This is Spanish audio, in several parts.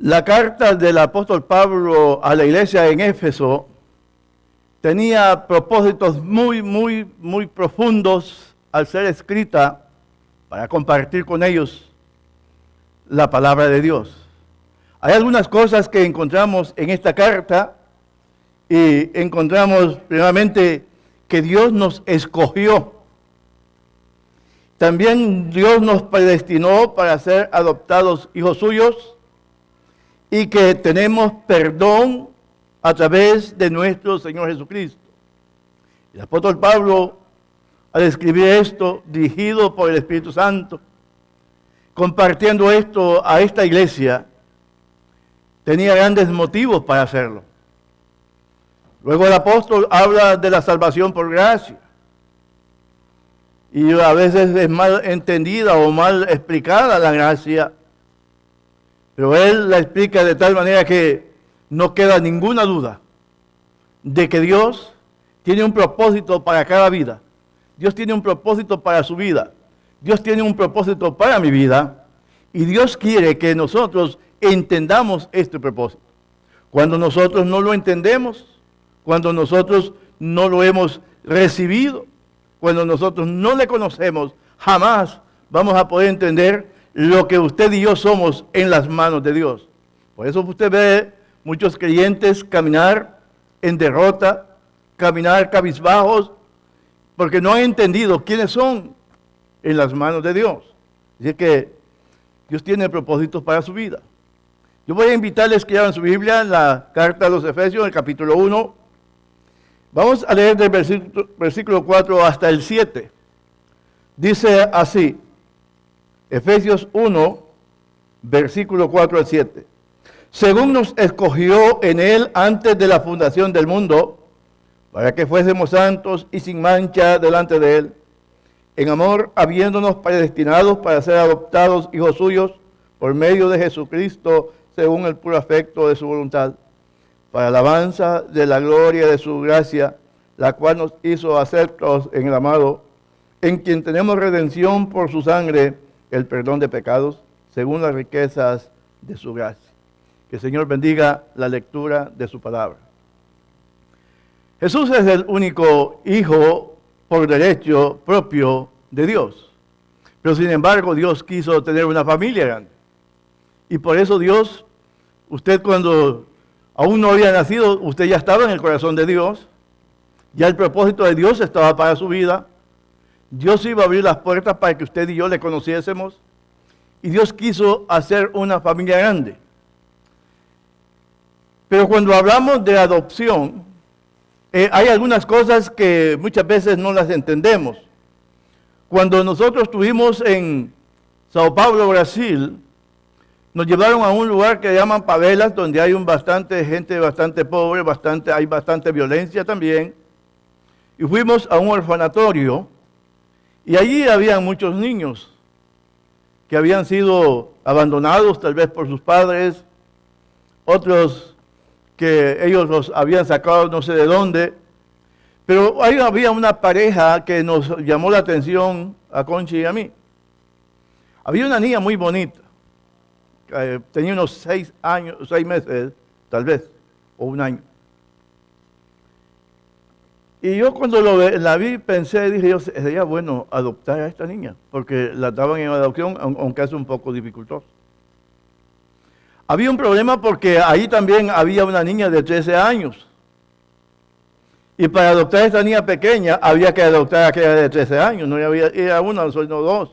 La carta del apóstol Pablo a la iglesia en Éfeso tenía propósitos muy profundos al ser escrita para compartir con ellos la palabra de Dios. Hay algunas cosas que encontramos en esta carta y encontramos primeramente que Dios nos escogió. También Dios nos predestinó para ser adoptados hijos suyos y que tenemos perdón a través de nuestro Señor Jesucristo. El apóstol Pablo, al escribir esto, dirigido por el Espíritu Santo, compartiendo esto a esta iglesia, tenía grandes motivos para hacerlo. Luego el apóstol habla de la salvación por gracia. Y a veces es mal entendida o mal explicada la gracia. Pero él la explica de tal manera que no queda ninguna duda de que Dios tiene un propósito para cada vida. Dios tiene un propósito para su vida. Dios tiene un propósito para mi vida. Y Dios quiere que nosotros entendamos este propósito. Cuando nosotros no lo entendemos, cuando nosotros no lo hemos recibido, cuando nosotros no le conocemos, jamás vamos a poder entender lo que usted y yo somos en las manos de Dios. Por eso usted ve muchos creyentes caminar en derrota, caminar cabizbajos, porque no han entendido quiénes son en las manos de Dios. Así que Dios tiene propósitos para su vida. Yo voy a invitarles que abran su Biblia en la carta a los Efesios, el capítulo 1. Vamos a leer del versículo 4 hasta el 7. Dice así, Efesios 1, versículo 4 al 7. Según nos escogió en él antes de la fundación del mundo, para que fuésemos santos y sin mancha delante de él, en amor habiéndonos predestinados para ser adoptados hijos suyos por medio de Jesucristo, según el puro afecto de su voluntad, para alabanza de la gloria de su gracia, la cual nos hizo aceptos en el amado, en quien tenemos redención por su sangre, el perdón de pecados, según las riquezas de su gracia. Que el Señor bendiga la lectura de su palabra. Jesús es el único hijo por derecho propio de Dios. Pero sin embargo, Dios quiso tener una familia grande. Y por eso Dios, usted cuando aún no había nacido, usted ya estaba en el corazón de Dios. Ya el propósito de Dios estaba para su vida. Dios iba a abrir las puertas para que usted y yo le conociésemos. Y Dios quiso hacer una familia grande. Pero cuando hablamos de adopción, hay algunas cosas que muchas veces no las entendemos. Cuando nosotros estuvimos en Sao Paulo, Brasil, nos llevaron a un lugar que llaman Pavelas, donde hay gente bastante pobre, hay bastante violencia también. Y fuimos a un orfanatorio, y allí había muchos niños que habían sido abandonados tal vez por sus padres, otros que ellos los habían sacado no sé de dónde. Pero ahí había una pareja que nos llamó la atención a Conchi y a mí. Había una niña muy bonita, tenía unos 6 meses, tal vez, o un año. Y yo cuando la vi pensé, dije yo, sería bueno adoptar a esta niña, porque la daban en adopción, aunque es un poco dificultoso. Había un problema porque ahí también había una niña de 13 años. Y para adoptar a esta niña pequeña, había que adoptar a aquella de 13 años, no era una, sino dos.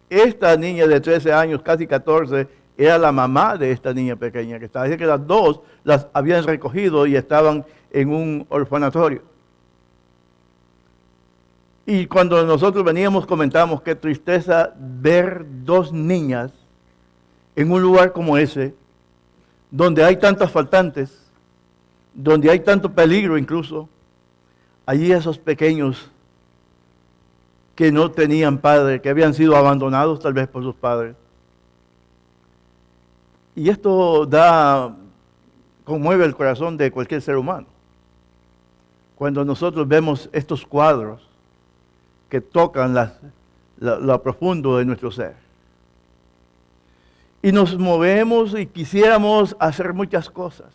Esta niña de 13 años, casi 14, era la mamá de esta niña pequeña que estaba. Así que las dos las habían recogido y estaban en un orfanatorio. Y cuando nosotros veníamos comentábamos qué tristeza ver dos niñas en un lugar como ese, donde hay tantos faltantes, donde hay tanto peligro incluso. Allí esos pequeños que no tenían padre, que habían sido abandonados tal vez por sus padres. Y esto conmueve el corazón de cualquier ser humano. Cuando nosotros vemos estos cuadros que tocan lo profundo de nuestro ser. y nos movemos y quisiéramos hacer muchas cosas.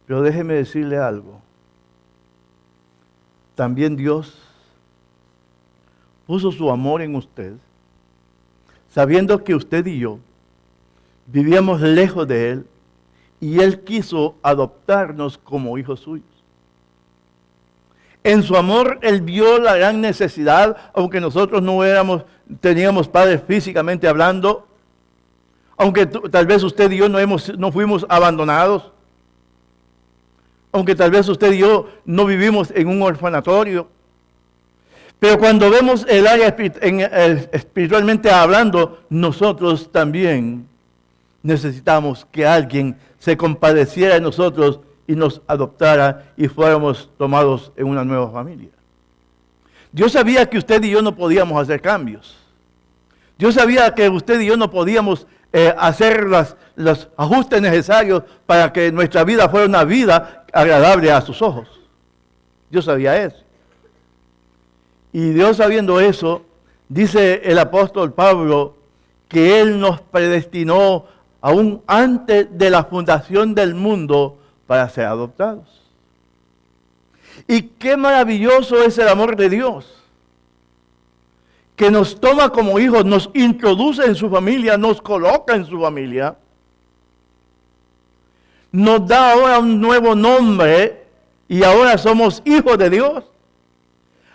Pero déjeme decirle algo. También Dios puso su amor en usted, sabiendo que usted y yo vivíamos lejos de Él, y Él quiso adoptarnos como hijos suyos. En su amor, Él vio la gran necesidad, aunque nosotros teníamos padres físicamente hablando, aunque tal vez usted y yo no fuimos abandonados, aunque tal vez usted y yo no vivimos en un orfanatorio. Pero cuando vemos el área espiritualmente hablando, nosotros también necesitamos que alguien se compadeciera de nosotros y nos adoptara y fuéramos tomados en una nueva familia. Dios sabía que usted y yo no podíamos hacer cambios. Dios sabía que usted y yo no podíamos hacer los ajustes necesarios para que nuestra vida fuera una vida agradable a sus ojos. Dios sabía eso. Y Dios, sabiendo eso, dice el apóstol Pablo que Él nos predestinó aún antes de la fundación del mundo para ser adoptados. Y qué maravilloso es el amor de Dios, que nos toma como hijos, nos introduce en su familia, nos coloca en su familia, nos da ahora un nuevo nombre y ahora somos hijos de Dios.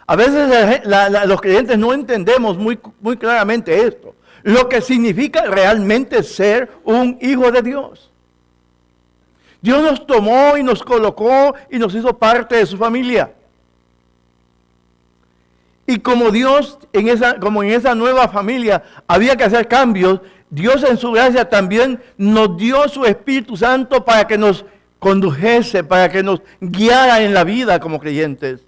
A veces los creyentes no entendemos muy claramente esto, lo que significa realmente ser un hijo de Dios. Dios nos tomó y nos colocó y nos hizo parte de su familia. Y como Dios, como en esa nueva familia había que hacer cambios, Dios en su gracia también nos dio su Espíritu Santo para que nos condujese, para que nos guiara en la vida como creyentes.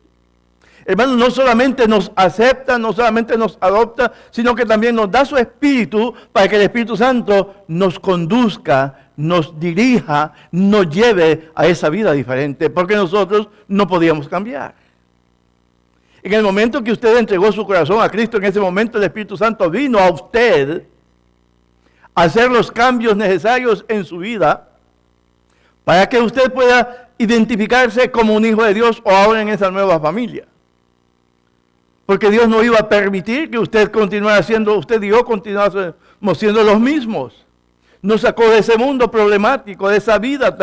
Hermanos, no solamente nos acepta, no solamente nos adopta, sino que también nos da su Espíritu para que el Espíritu Santo nos conduzca, nos dirija, nos lleve a esa vida diferente, porque nosotros no podíamos cambiar. En el momento que usted entregó su corazón a Cristo, en ese momento el Espíritu Santo vino a usted a hacer los cambios necesarios en su vida para que usted pueda identificarse como un hijo de Dios o ahora en esa nueva familia. Porque Dios no iba a permitir que usted continuara siendo, usted y yo continuáramos siendo los mismos. Nos sacó de ese mundo problemático, de esa vida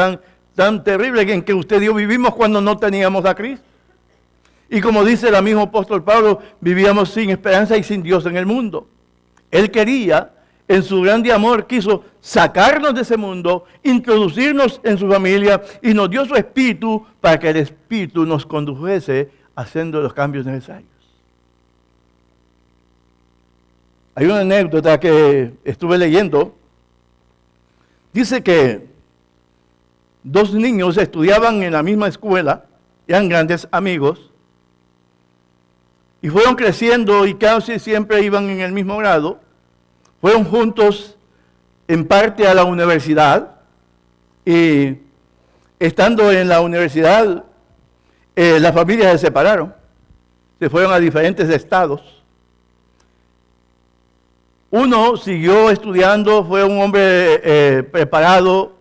tan terrible en que usted y yo vivimos cuando no teníamos a Cristo. Y como dice el mismo apóstol Pablo, vivíamos sin esperanza y sin Dios en el mundo. Él quería, en su grande amor, quiso sacarnos de ese mundo, introducirnos en su familia y nos dio su Espíritu para que el Espíritu nos condujese haciendo los cambios necesarios. Hay una anécdota que estuve leyendo. Dice que dos niños estudiaban en la misma escuela, eran grandes amigos, y fueron creciendo y casi siempre iban en el mismo grado. Fueron juntos en parte a la universidad, y estando en la universidad, las familias se separaron, se fueron a diferentes estados. Uno siguió estudiando, fue un hombre preparado,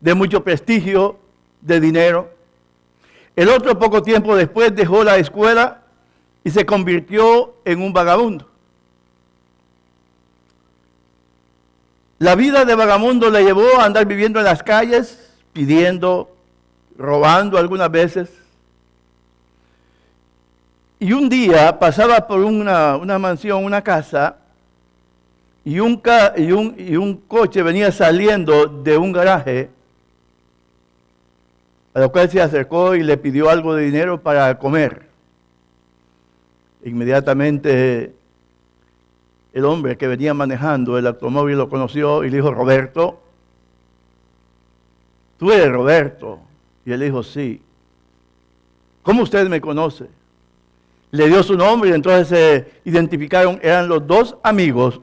de mucho prestigio, de dinero. El otro, poco tiempo después, dejó la escuela y se convirtió en un vagabundo. La vida de vagabundo le llevó a andar viviendo en las calles, pidiendo, robando algunas veces. Y un día pasaba por una mansión, una casa, y un coche venía saliendo de un garaje, a lo cual se acercó y le pidió algo de dinero para comer. Inmediatamente el hombre que venía manejando el automóvil lo conoció y le dijo: Roberto, ¿tú eres Roberto? Y él dijo: sí. ¿Cómo usted me conoce? Le dio su nombre y entonces se identificaron, eran los dos amigos.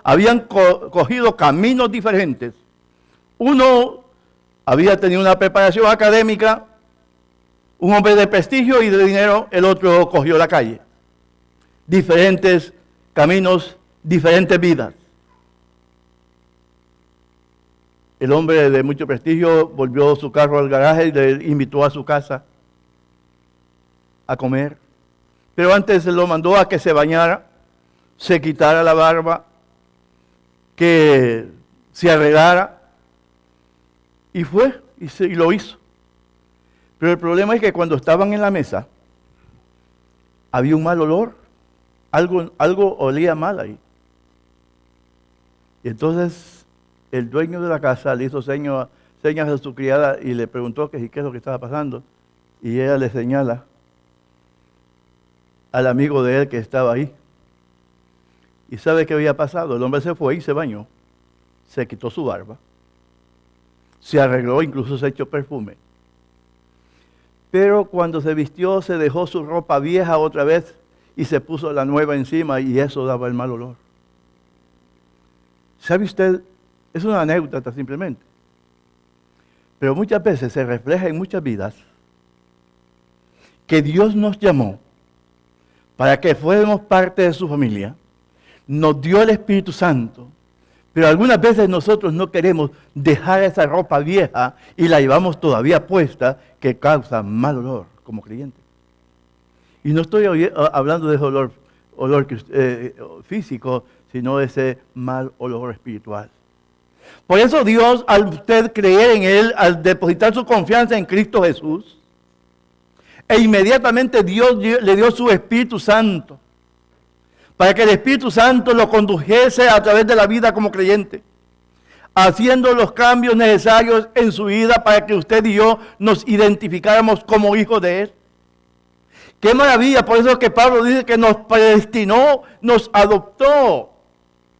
Habían cogido caminos diferentes. Uno había tenido una preparación académica, un hombre de prestigio y de dinero, el otro cogió la calle. Diferentes caminos, diferentes vidas. El hombre de mucho prestigio volvió su carro al garaje y le invitó a su casa a comer. Pero antes lo mandó a que se bañara, se quitara la barba, que se arreglara. Y fue, y lo hizo. Pero el problema es que cuando estaban en la mesa, había un mal olor. Algo olía mal ahí. Y entonces el dueño de la casa le hizo señas a su criada y le preguntó qué es lo que estaba pasando. Y ella le señala al amigo de él que estaba ahí. ¿Y sabe qué había pasado? El hombre se fue y se bañó. Se quitó su barba. Se arregló, incluso se echó perfume. Pero cuando se vistió, se dejó su ropa vieja otra vez y se puso la nueva encima y eso daba el mal olor. ¿Sabe usted? Es una anécdota simplemente. Pero muchas veces se refleja en muchas vidas que Dios nos llamó para que fuéramos parte de su familia. Nos dio el Espíritu Santo. Pero algunas veces nosotros no queremos dejar esa ropa vieja y la llevamos todavía puesta que causa mal olor como creyente. Y no estoy hablando de ese olor físico, sino de ese mal olor espiritual. Por eso Dios, al usted creer en Él, al depositar su confianza en Cristo Jesús, e inmediatamente Dios le dio su Espíritu Santo, para que el Espíritu Santo lo condujese a través de la vida como creyente, haciendo los cambios necesarios en su vida para que usted y yo nos identificáramos como hijos de Él. ¡Qué maravilla! Por eso es que Pablo dice que nos predestinó, nos adoptó.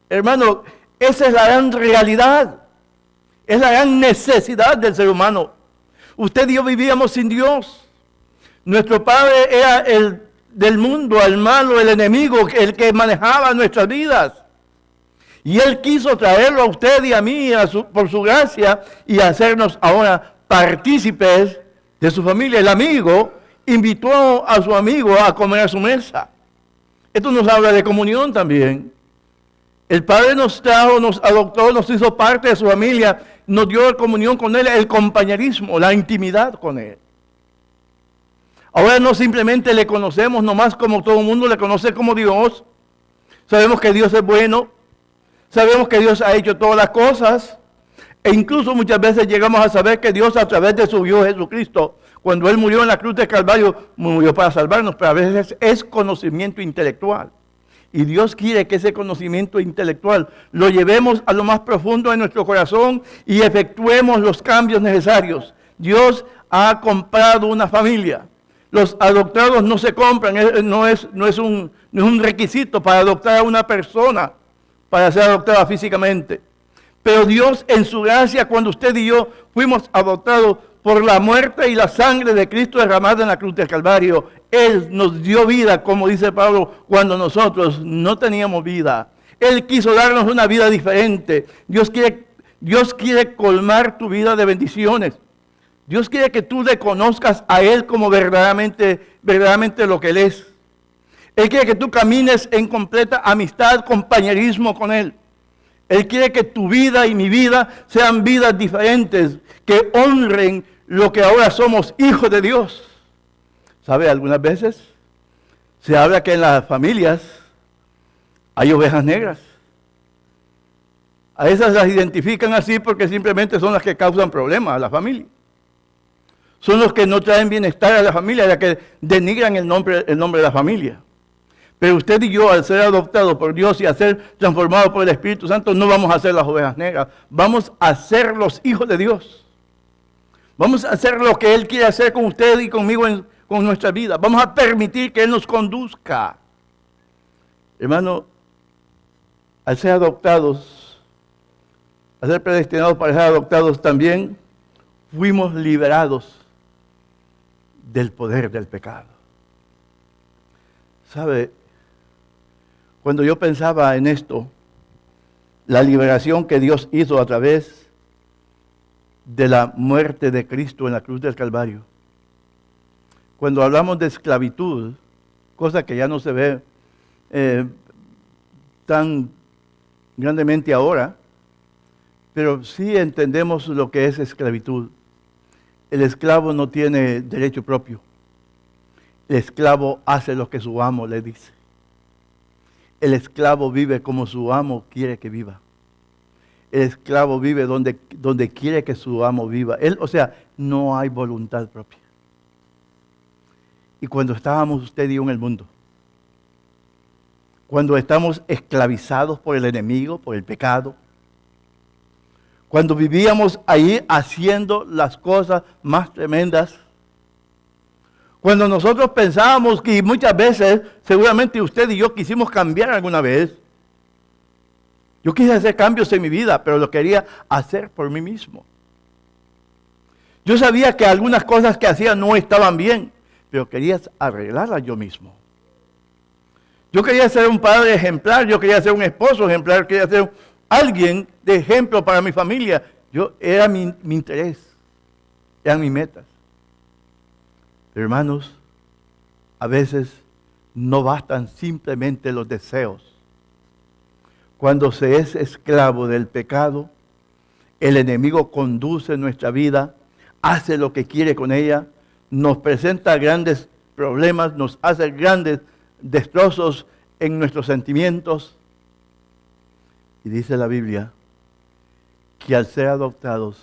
Hermano, esa es la gran realidad. Es la gran necesidad del ser humano. Usted y yo vivíamos sin Dios. Nuestro padre era el del mundo, el malo, el enemigo, el que manejaba nuestras vidas. Y Él quiso traerlo a usted y a mí por su gracia y hacernos ahora partícipes de su familia. El amigo invitó a su amigo a comer a su mesa. Esto nos habla de comunión también. El Padre nos trajo, nos adoptó, nos hizo parte de su familia, nos dio comunión con Él, el compañerismo, la intimidad con Él. Ahora no simplemente le conocemos nomás como todo el mundo le conoce como Dios. Sabemos que Dios es bueno. Sabemos que Dios ha hecho todas las cosas. E incluso muchas veces llegamos a saber que Dios a través de su Hijo Jesucristo, cuando Él murió en la cruz del Calvario, murió para salvarnos, pero a veces es conocimiento intelectual. Y Dios quiere que ese conocimiento intelectual lo llevemos a lo más profundo de nuestro corazón y efectuemos los cambios necesarios. Dios ha comprado una familia. Los adoptados no se compran, no es un requisito para adoptar a una persona, para ser adoptada físicamente. Pero Dios en su gracia, cuando usted y yo fuimos adoptados por la muerte y la sangre de Cristo derramada en la cruz del Calvario, Él nos dio vida, como dice Pablo, cuando nosotros no teníamos vida. Él quiso darnos una vida diferente. Dios quiere colmar tu vida de bendiciones. Dios quiere que tú le conozcas a Él como verdaderamente lo que Él es. Él quiere que tú camines en completa amistad, compañerismo con Él. Él quiere que tu vida y mi vida sean vidas diferentes, que honren lo que ahora somos hijos de Dios. ¿Sabe? Algunas veces se habla que en las familias hay ovejas negras. A esas las identifican así porque simplemente son las que causan problemas a la familia. Son los que no traen bienestar a la familia, las que denigran el nombre de la familia. Pero usted y yo, al ser adoptados por Dios y a ser transformados por el Espíritu Santo, no vamos a ser las ovejas negras. Vamos a ser los hijos de Dios. Vamos a hacer lo que Él quiere hacer con usted y conmigo con nuestra vida. Vamos a permitir que Él nos conduzca. Hermano, al ser adoptados, al ser predestinados para ser adoptados también, fuimos liberados del poder del pecado. ¿Sabe? Cuando yo pensaba en esto, la liberación que Dios hizo a través de la muerte de Cristo en la cruz del Calvario. Cuando hablamos de esclavitud, cosa que ya no se ve tan grandemente ahora, pero sí entendemos lo que es esclavitud. El esclavo no tiene derecho propio. El esclavo hace lo que su amo le dice. El esclavo vive como su amo quiere que viva. El esclavo vive donde quiere que su amo viva. O sea, no hay voluntad propia. Y cuando estábamos usted y yo en el mundo, cuando estamos esclavizados por el enemigo, por el pecado, cuando vivíamos ahí haciendo las cosas más tremendas, cuando nosotros pensábamos que muchas veces, seguramente usted y yo quisimos cambiar alguna vez. Yo quise hacer cambios en mi vida, pero lo quería hacer por mí mismo. Yo sabía que algunas cosas que hacía no estaban bien, pero quería arreglarlas yo mismo. Yo quería ser un padre ejemplar, yo quería ser un esposo ejemplar, quería ser alguien de ejemplo para mi familia. Era mi interés, eran mis metas. Pero hermanos, a veces no bastan simplemente los deseos. Cuando se es esclavo del pecado, el enemigo conduce nuestra vida, hace lo que quiere con ella, nos presenta grandes problemas, nos hace grandes destrozos en nuestros sentimientos. Y dice la Biblia que al ser adoptados,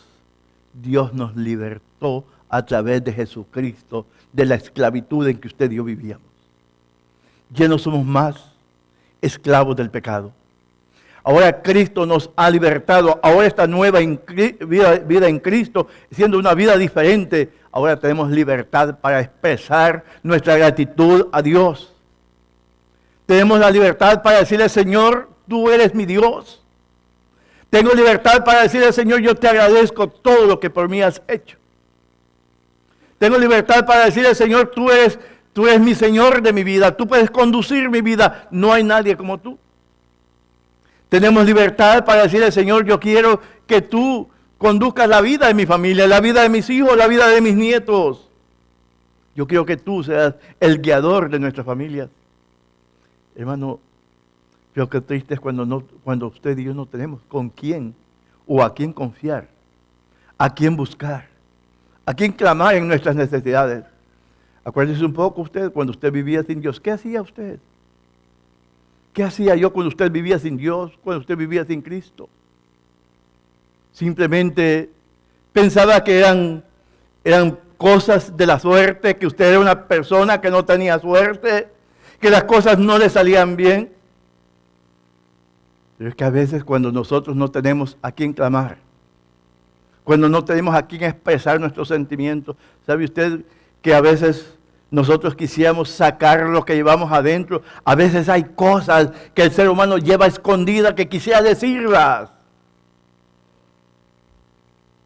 Dios nos libertó a través de Jesucristo de la esclavitud en que usted y yo vivíamos. Ya no somos más esclavos del pecado. Ahora Cristo nos ha libertado. Ahora esta nueva vida en Cristo, siendo una vida diferente, ahora tenemos libertad para expresar nuestra gratitud a Dios. Tenemos la libertad para decirle, Señor, tú eres mi Dios. Tengo libertad para decirle, Señor, yo te agradezco todo lo que por mí has hecho. Tengo libertad para decirle, Señor, tú eres mi Señor de mi vida. Tú puedes conducir mi vida. No hay nadie como tú. Tenemos libertad para decirle, Señor, yo quiero que tú conduzcas la vida de mi familia, la vida de mis hijos, la vida de mis nietos. Yo quiero que tú seas el guiador de nuestra familia. Hermano, pero qué triste es cuando usted y yo no tenemos con quién o a quién confiar, a quién buscar, a quién clamar en nuestras necesidades. Acuérdese un poco usted cuando usted vivía sin Dios. ¿Qué hacía usted? ¿Qué hacía yo cuando usted vivía sin Dios, cuando usted vivía sin Cristo? Simplemente pensaba que eran cosas de la suerte, que usted era una persona que no tenía suerte, que las cosas no le salían bien. Pero es que a veces cuando nosotros no tenemos a quién clamar, cuando no tenemos a quién expresar nuestros sentimientos, ¿sabe usted que a veces nosotros quisiéramos sacar lo que llevamos adentro? A veces hay cosas que el ser humano lleva escondidas que quisiera decirlas.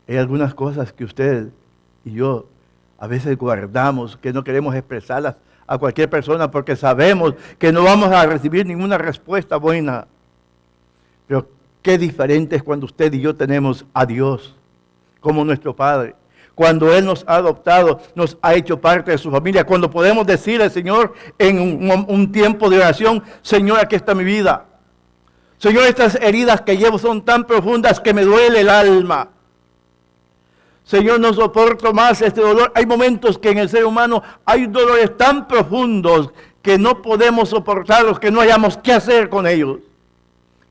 Hay algunas cosas que usted y yo a veces guardamos, que no queremos expresarlas a cualquier persona porque sabemos que no vamos a recibir ninguna respuesta buena. Pero qué diferente es cuando usted y yo tenemos a Dios como nuestro Padre. Cuando Él nos ha adoptado, nos ha hecho parte de su familia. Cuando podemos decirle, Señor, en un tiempo de oración, Señor, aquí está mi vida. Señor, estas heridas que llevo son tan profundas que me duele el alma. Señor, no soporto más este dolor. Hay momentos que en el ser humano hay dolores tan profundos que no podemos soportarlos, que no hayamos qué hacer con ellos.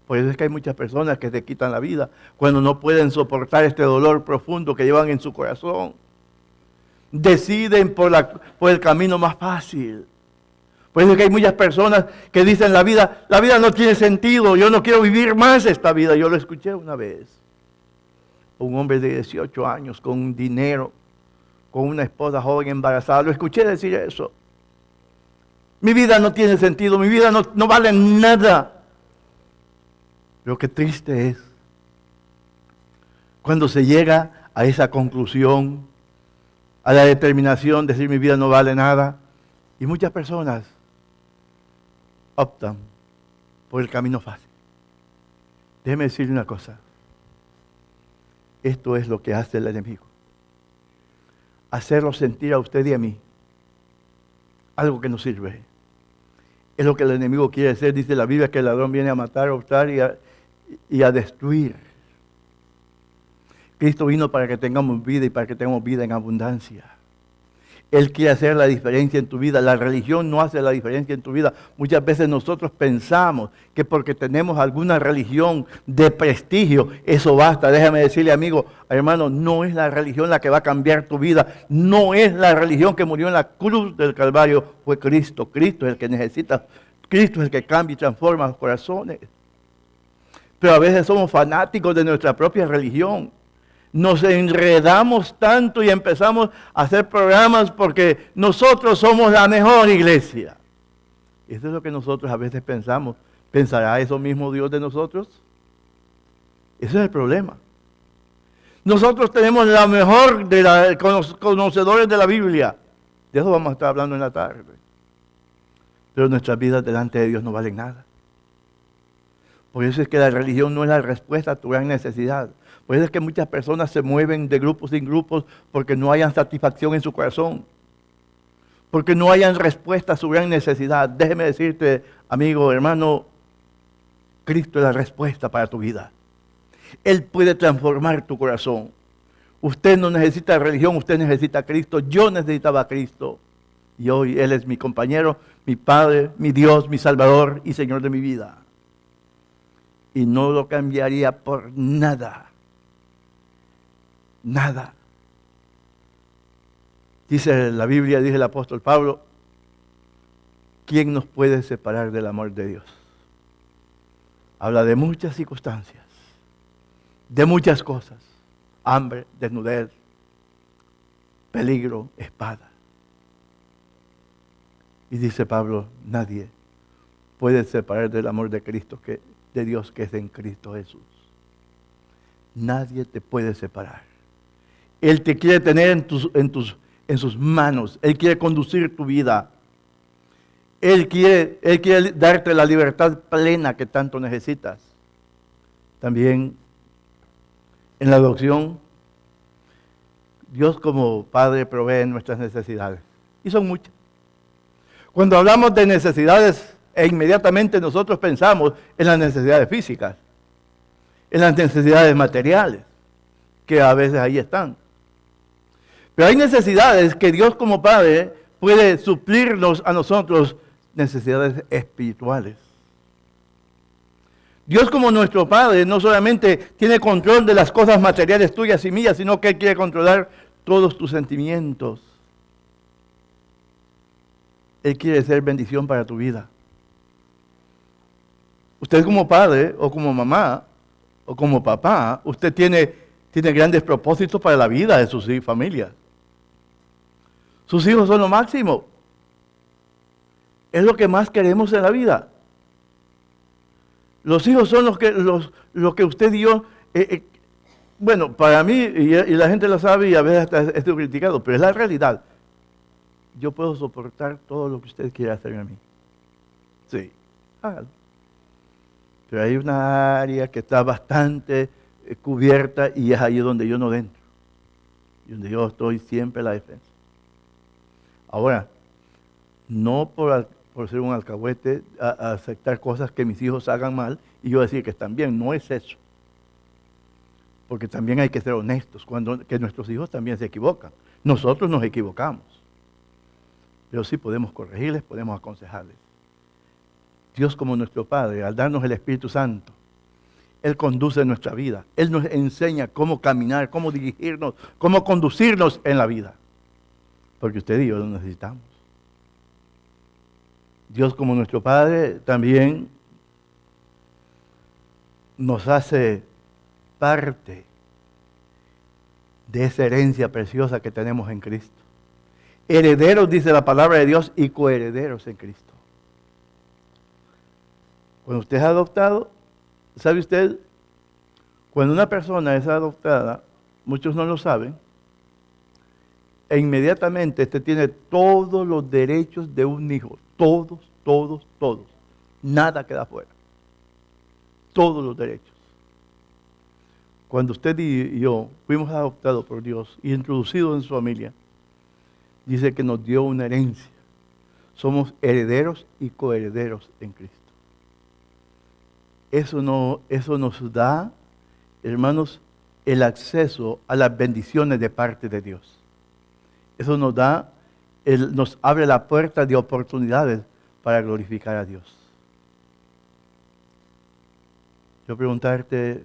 Por eso es que hay muchas personas que se quitan la vida cuando no pueden soportar este dolor profundo que llevan en su corazón. Deciden por el camino más fácil. Por eso es que hay muchas personas que dicen la vida no tiene sentido, yo no quiero vivir más esta vida. Yo lo escuché una vez. Un hombre de 18 años con dinero, con una esposa joven embarazada. Lo escuché decir eso. Mi vida no tiene sentido, mi vida no vale nada. Pero qué triste es cuando se llega a esa conclusión, a la determinación de decir mi vida no vale nada. Y muchas personas optan por el camino fácil. Déjeme decirle una cosa. Esto es lo que hace el enemigo. Hacerlo sentir a usted y a mí algo que no sirve. Es lo que el enemigo quiere hacer. Dice la Biblia que el ladrón viene a matar, a hurtar y a destruir. Cristo vino para que tengamos vida y para que tengamos vida en abundancia. Él quiere hacer la diferencia en tu vida. La religión no hace la diferencia en tu vida. Muchas veces nosotros pensamos que porque tenemos alguna religión de prestigio, eso basta. Déjame decirle, amigo, hermano, no es la religión la que va a cambiar tu vida. No es la religión que murió en la cruz del Calvario. Fue Cristo. Cristo es el que necesita. Cristo es el que cambia y transforma los corazones. Pero a veces somos fanáticos de nuestra propia religión. Nos enredamos tanto y empezamos a hacer programas porque nosotros somos la mejor iglesia. Eso es lo que nosotros a veces pensamos. ¿Pensará eso mismo Dios de nosotros? Ese es el problema. Nosotros tenemos la mejor de los conocedores de la Biblia. De eso vamos a estar hablando en la tarde. Pero nuestras vidas delante de Dios no valen nada. Por eso es que la religión no es la respuesta a tu gran necesidad. Por eso es que muchas personas se mueven de grupos en grupos porque no hayan satisfacción en su corazón. Porque no hayan respuesta a su gran necesidad. Déjeme decirte, amigo, hermano, Cristo es la respuesta para tu vida. Él puede transformar tu corazón. Usted no necesita religión, usted necesita a Cristo. Yo necesitaba a Cristo. Y hoy Él es mi compañero, mi Padre, mi Dios, mi Salvador y Señor de mi vida. Y no lo cambiaría por nada. Nada. Dice la Biblia, dice el apóstol Pablo, ¿quién nos puede separar del amor de Dios? Habla de muchas circunstancias, de muchas cosas. Hambre, desnudez, peligro, espada. Y dice Pablo, nadie puede separar del amor de Cristo, de Dios que es en Cristo Jesús. Nadie te puede separar. Él te quiere tener en sus manos. Él quiere conducir tu vida. Él quiere darte la libertad plena que tanto necesitas. También en la adopción, Dios como Padre provee nuestras necesidades. Y son muchas. Cuando hablamos de necesidades, inmediatamente nosotros pensamos en las necesidades físicas, en las necesidades materiales, que a veces ahí están. Pero hay necesidades que Dios como Padre puede suplirnos a nosotros, necesidades espirituales. Dios como nuestro Padre no solamente tiene control de las cosas materiales tuyas y mías, sino que Él quiere controlar todos tus sentimientos. Él quiere ser bendición para tu vida. Usted como padre o como mamá o como papá, usted tiene grandes propósitos para la vida de sus familias. Sus hijos son lo máximo. Es lo que más queremos en la vida. Los hijos son los que usted dio. Bueno, para mí, y la gente lo sabe y a veces hasta estoy criticado, pero es la realidad. Yo puedo soportar todo lo que usted quiera hacer a mí. Sí, hágalo. Pero hay una área que está bastante cubierta y es ahí donde yo no entro. Y donde yo estoy siempre en la defensa. Ahora, no por ser un alcahuete a aceptar cosas que mis hijos hagan mal y yo decir que están bien, no es eso. Porque también hay que ser honestos, que nuestros hijos también se equivocan. Nosotros nos equivocamos. Pero sí podemos corregirles, podemos aconsejarles. Dios como nuestro Padre, al darnos el Espíritu Santo, Él conduce nuestra vida. Él nos enseña cómo caminar, cómo dirigirnos, cómo conducirnos en la vida. Porque usted y yo lo necesitamos. Dios como nuestro Padre también nos hace parte de esa herencia preciosa que tenemos en Cristo. Herederos, dice la palabra de Dios, y coherederos en Cristo. Cuando usted es adoptado, ¿sabe usted? Cuando una persona es adoptada, muchos no lo saben, e inmediatamente este tiene todos los derechos de un hijo. Todos, todos, todos. Nada queda fuera. Todos los derechos. Cuando usted y yo fuimos adoptados por Dios y introducidos en su familia, dice que nos dio una herencia. Somos herederos y coherederos en Cristo. Eso nos da, hermanos, el acceso a las bendiciones de parte de Dios. Eso nos abre la puerta de oportunidades para glorificar a Dios. Yo preguntarte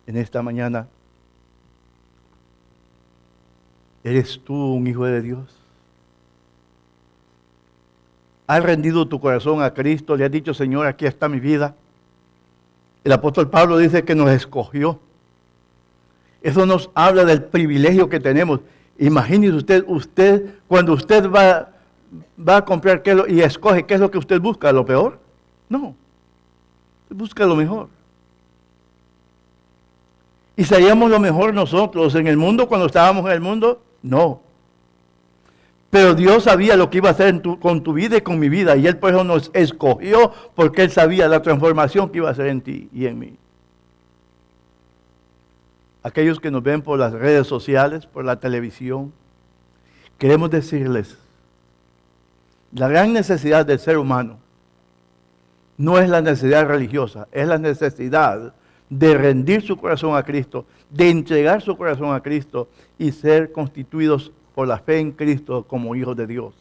en esta mañana, ¿eres tú un hijo de Dios? ¿Has rendido tu corazón a Cristo? ¿Le has dicho, Señor, aquí está mi vida? El apóstol Pablo dice que nos escogió. Eso nos habla del privilegio que tenemos. Imagínese usted cuando usted va a comprar y escoge qué es lo que usted busca, ¿lo peor? No, busca lo mejor. ¿Y seríamos lo mejor nosotros en el mundo cuando estábamos en el mundo? No. Pero Dios sabía lo que iba a hacer con tu vida y con mi vida. Y Él por eso nos escogió, porque Él sabía la transformación que iba a hacer en ti y en mí. Aquellos que nos ven por las redes sociales, por la televisión, queremos decirles, la gran necesidad del ser humano no es la necesidad religiosa, es la necesidad de rendir su corazón a Cristo, de entregar su corazón a Cristo y ser constituidos por la fe en Cristo como hijos de Dios.